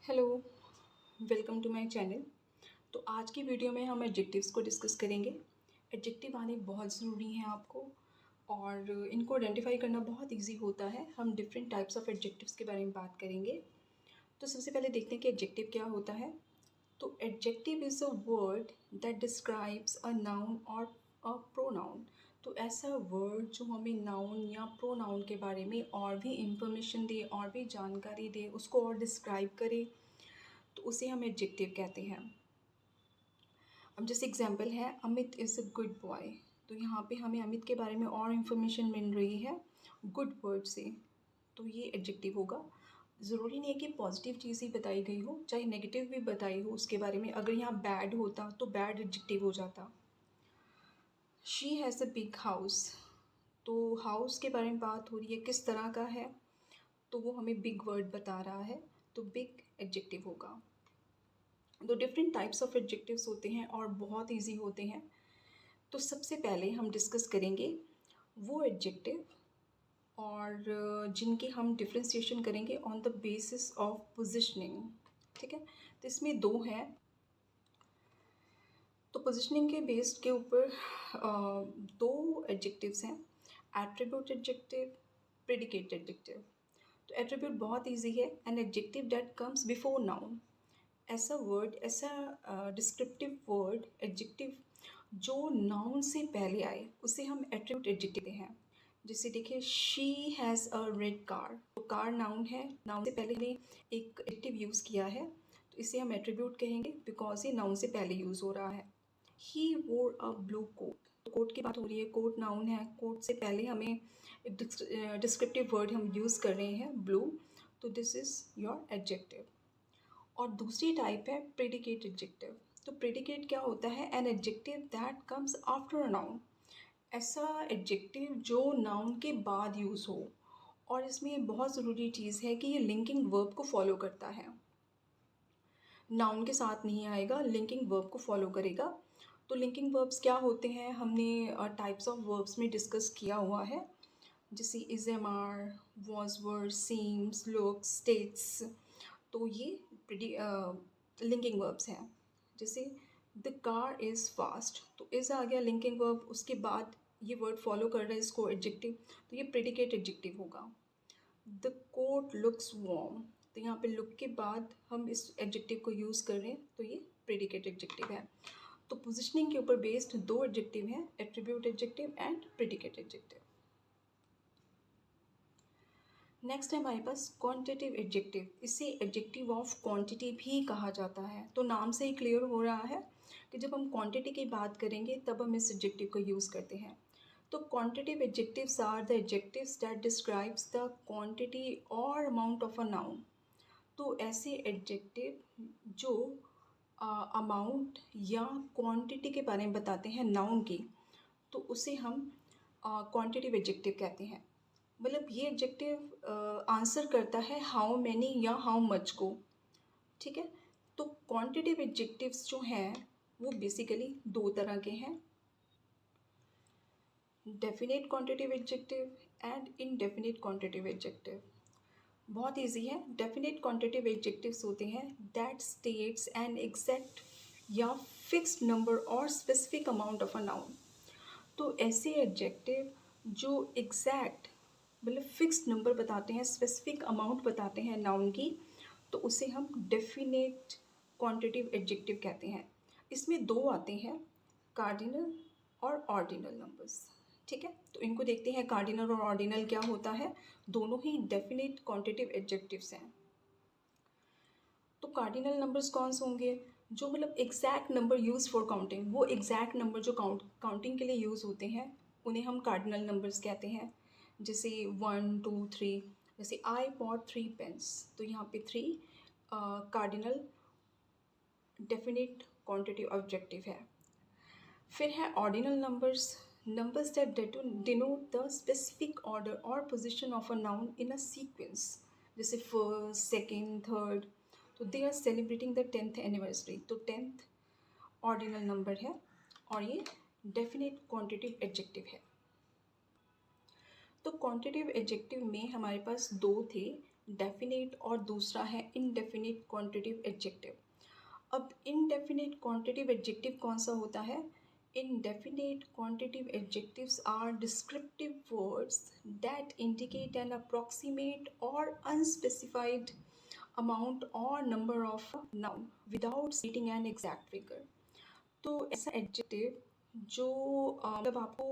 Hello, welcome to my channel. तो आज की वीडियो में हम एडजेक्टिव्स को डिस्कस करेंगे। एडजेक्टिव आने बहुत ज़रूरी हैं आपको और इनको आइडेंटिफाई करना बहुत इजी होता है। हम डिफरेंट टाइप्स ऑफ एडजेक्टिव्स के बारे में बात करेंगे। तो सबसे पहले देखते हैं कि एडजेक्टिव क्या होता है। तो adjective is a word that describes a noun और अ प्रोनाउन। तो ऐसा वर्ड जो हमें नाउन या प्रोनाउन के बारे में और भी इंफॉर्मेशन दे और भी जानकारी दे, उसको और डिस्क्राइब करे, तो उसे हम एडजेक्टिव कहते हैं। अब जैसे एग्जांपल है, Amit is a good boy. तो यहाँ पे हमें अमित के बारे में और इन्फॉर्मेशन मिल रही है गुड वर्ड से, तो ये एडजेक्टिव होगा। ज़रूरी नहीं है कि पॉजिटिव चीज़ ही बताई गई हो, चाहे नेगेटिव भी बताई हो उसके बारे में। अगर यहाँ बैड होता तो बैड एडजेक्टिव हो जाता। She has a big house. तो हाउस के बारे में बात हो रही है, किस तरह का है, तो वो हमें बिग वर्ड बता रहा है, तो बिग एडजेक्टिव होगा। तो डिफरेंट टाइप्स ऑफ एडजेक्टिव्स होते हैं और बहुत इजी होते हैं। तो सबसे पहले हम डिस्कस करेंगे वो एडजेक्टिव और जिनकी हम डिफ्रेंसिएशन करेंगे on the basis of positioning. ठीक है, तो इसमें दो हैं। तो पोजिशनिंग के बेस्ड के ऊपर दो एडजेक्टिव्स हैं, एट्रीब्यूट एडजेक्टिव, प्रेडिकेट एडजेक्टिव। तो एट्रीब्यूट बहुत इजी है, an adjective that comes before noun. ऐसा वर्ड, ऐसा डिस्क्रिप्टिव वर्ड, एडजेक्टिव जो नाउन से पहले आए, उसे हम एट्रीब्यूट एडजेक्टिव कहते हैं। जैसे देखिए, she has a red car. तो कार नाउन है, नाउन से पहले हमने एक एडजेक्टिव यूज़ किया है, तो इसे हम एट्रीब्यूट कहेंगे बिकॉज ये नाउन से पहले यूज़ हो रहा है। ही वोर अ ब्लू कोट। तो कोट की बात हो रही है, कोट नाउन है, कोट से पहले हमें एक डिस्क्रिप्टिव वर्ड हम यूज़ कर रहे हैं ब्लू, तो दिस इज़ योर एडजेक्टिव। और दूसरी टाइप है प्रेडिकेट एडजेक्टिव। तो प्रेडिकेट क्या होता है, an adjective that comes after a noun. ऐसा एडजेक्टिव जो नाउन के बाद यूज़ हो, और इसमें बहुत ज़रूरी चीज़ है कि ये लिंकिंग वर्ब को फॉलो करता है। नाउन के साथ नहीं आएगा, लिंकिंग वर्ब को फॉलो करेगा। तो लिंकिंग वर्ब्स क्या होते हैं, हमने टाइप्स ऑफ वर्ब्स में डिस्कस किया हुआ है, जैसे is, am, are, was, were, seems, looks, states. तो ये लिंकिंग वर्ब्स हैं। जैसे द कार इज़ फास्ट, तो इज़ आ गया लिंकिंग वर्ब, उसके बाद ये वर्ड फॉलो कर रहा है इसको एडजेक्टिव, तो ये प्रेडिकेट एडजेक्टिव होगा। द कोट लुक्स वार्म, तो यहाँ पे लुक के बाद हम इस एडजेक्टिव को यूज़ कर रहे हैं, तो ये प्रेडिकेट एडजेक्टिव है। तो पोजिशनिंग के ऊपर बेस्ड दो एडजेक्टिव हैं, attribute adjective and predicate adjective. Next है हमारे पास क्वांटिटिव एडजेक्टिव। इसे एडजेक्टिव ऑफ क्वांटिटी भी कहा जाता है। तो नाम से ही क्लियर हो रहा है कि जब हम क्वांटिटी की बात करेंगे तब हम इस एडजेक्टिव को यूज़ करते हैं। तो quantitative adjectives are the adjectives that describes the quantity और अमाउंट ऑफ अ नाउन। तो ऐसे एडजेक्टिव जो अमाउंट या क्वांटिटी के बारे में बताते हैं नाउन की, तो उसे हम क्वांटिटिव एडजेक्टिव कहते हैं। मतलब ये एडजेक्टिव आंसर करता है हाउ मैनी या हाउ मच को। ठीक है, तो क्वांटिटिव एडजेक्टिव्स जो हैं वो बेसिकली दो तरह के हैं, definite quantitative adjective and indefinite quantitative adjective. बहुत इजी है। डेफिनेट क्वांटिटिव एडजेक्टिव्स होते हैं दैट स्टेट्स एन एग्जैक्ट या फिक्स्ड नंबर और specific amount of a noun. तो ऐसे एडजेक्टिव जो एग्जैक्ट मतलब फिक्स्ड नंबर बताते हैं, स्पेसिफिक अमाउंट बताते हैं नाउन की, तो उसे हम डेफिनेट क्वांटिटिव एडजेक्टिव कहते हैं। इसमें दो आते हैं, कार्डिनल और ऑर्डिनल नंबर्स। ठीक है, तो इनको देखते हैं, कार्डिनल और ऑर्डिनल क्या होता है। दोनों ही डेफिनेट क्वांटिटिव एडजेक्टिव्स हैं। तो कार्डिनल नंबर्स कौन से होंगे, जो मतलब exact number use for counting, वो एग्जैक्ट नंबर जो काउंटिंग के लिए यूज़ होते हैं, उन्हें हम कार्डिनल नंबर्स कहते हैं। जैसे 1 2 3, जैसे आई बॉट 3 पेन्स, तो यहाँ पे 3 कार्डिनल डेफिनेट क्वांटिटी ऑब्जेक्टिव है। फिर है ordinal numbers, numbers that denote the specific order और position of a noun in a sequence, जैसे फर्स्ट, सेकेंड, थर्ड। तो they are celebrating the 10th anniversary, तो 10th ऑर्डिनल नंबर है और ये डेफिनेट क्वांटिटिव एडजेक्टिव है। तो क्वांटिटिव एडजेक्टिव में हमारे पास दो थे, डेफिनेट और दूसरा है इनडेफिनेट क्वांटिटेटिव एडजेक्टिव। अब इनडेफिनेट क्वांटिटेटिव एडजेक्टिव कौन सा होता है? Indefinite quantitative adjectives are descriptive words that indicate an approximate or unspecified amount or number of noun without stating an exact figure. तो ऐसा एडजेक्टिव जो मतलब आपको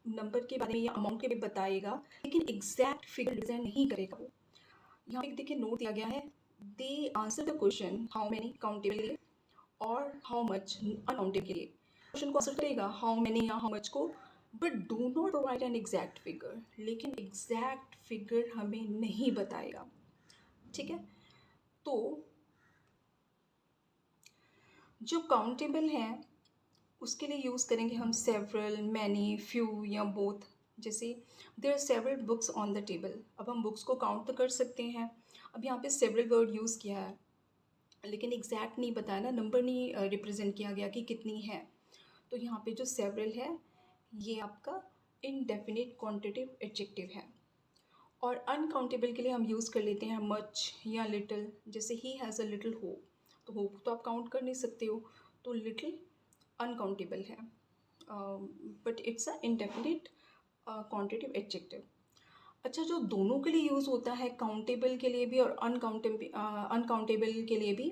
नंबर के बारे में या अमाउंट के बारे में बताएगा लेकिन एग्जैक्ट फिगर रिप्रेजेंट नहीं करेगा। वो यहाँ पे देखिए नोट दिया गया है, the answer the question how many countable और हाउ मच अनकाउंटेबल के लिए। क्वेश्चन को आंसर करेगा हाउ मेनी या हाउ मच को, but do not provide an exact figure, लेकिन एग्जैक्ट फिगर हमें नहीं बताएगा। ठीक है, तो जो काउंटेबल है उसके लिए यूज़ करेंगे हम सेवरल, मैनी, फ्यू या बोथ। जैसे there are several books on the table, अब हम बुक्स को काउंट तो कर सकते हैं। अब यहाँ पे सेवरल वर्ड यूज़ किया है लेकिन एग्जैक्ट नहीं बताया ना, नंबर नहीं रिप्रेजेंट किया गया कि कितनी है। तो यहाँ पे जो सेवरल है ये आपका इनडेफिनिट क्वांटिटेटिव एडजेक्टिव है। और अनकाउंटेबल के लिए हम यूज़ कर लेते हैं मच या लिटिल। जैसे he has a little hope, तो होप तो आप काउंट कर नहीं सकते हो, तो लिटिल अनकाउंटेबल है, but it's a indefinite quantitative adjective. अच्छा, जो दोनों के लिए यूज़ होता है, काउंटेबल के लिए भी और अनकाउंटेबल के लिए भी,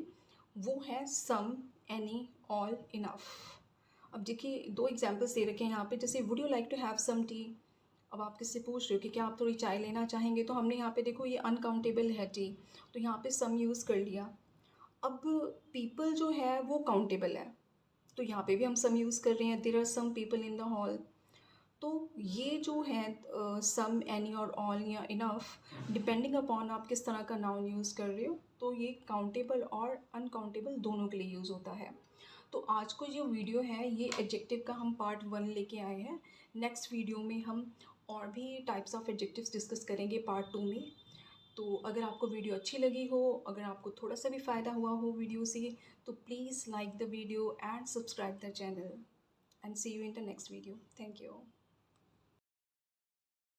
वो है सम, एनी, ऑल, इनफ। अब देखिए दो एग्जांपल्स दे रखे हैं यहाँ पे, जैसे would you like to have some tea. अब आप किससे पूछ रहे हो कि क्या आप थोड़ी चाय लेना चाहेंगे, तो हमने यहाँ पे देखो ये अनकाउंटेबल है टी, तो यहाँ पे सम यूज़ कर लिया। अब पीपल जो है वो काउंटेबल है, तो यहाँ पे भी हम सम यूज़ कर रहे हैं, there are some people in the hall. तो ये जो है सम, एनी और ऑल या इनफ, डिपेंडिंग अपॉन आप किस तरह का नाउन यूज़ कर रहे हो, तो ये काउंटेबल और अनकाउंटेबल दोनों के लिए यूज़ होता है। तो आज को जो वीडियो है ये एडजेक्टिव का हम पार्ट 1 लेके आए हैं। नेक्स्ट वीडियो में हम और भी टाइप्स ऑफ एडजेक्टिव्स डिस्कस करेंगे पार्ट 2 में। तो अगर आपको वीडियो अच्छी लगी हो, अगर आपको थोड़ा सा भी फ़ायदा हुआ हो वीडियो से, तो please like the video and subscribe the channel, and see you in the next video. Thank you.